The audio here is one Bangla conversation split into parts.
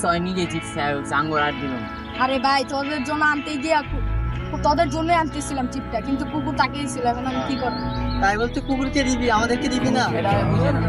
হয় নিজে চিপস আঙ্গুর আর দিল। আরে ভাই তোদের জন্য আনতে গিয়ে তোদের জন্যই আনতেছিলাম চিপটা, কিন্তু কুকুর তাকিয়ে ছিল, এখন আমি কি করবো? তাই বলতে কুকুরকে দিবি, আমাদেরকে দিবি না? এটা আমি বুঝে না।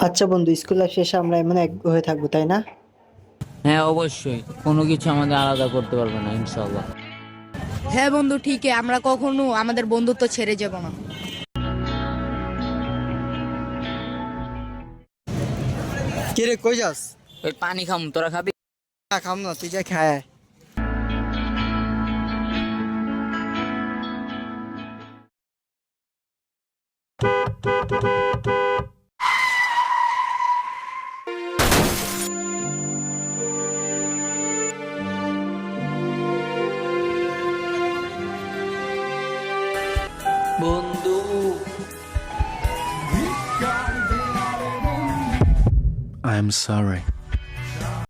আচ্ছা বন্ধু, স্কুল লাইফ শেষে আমরা এমন এক হয়ে থাকবো, তাই না? হ্যাঁ অবশ্যই, কোনো কিছু আমাদের আলাদা করতে পারবে না ইনশাল্লাহ। হ্যাঁ বন্ধু, ঠিকই, আমরা কখনো আমাদের বন্ধুত্ব ছেড়ে যাব না। কে রে, কই যাস? ওই পানি খাম, তোরা খাবি? না, খাম না, তুই যা খায়। বন্ধু I'm sorry.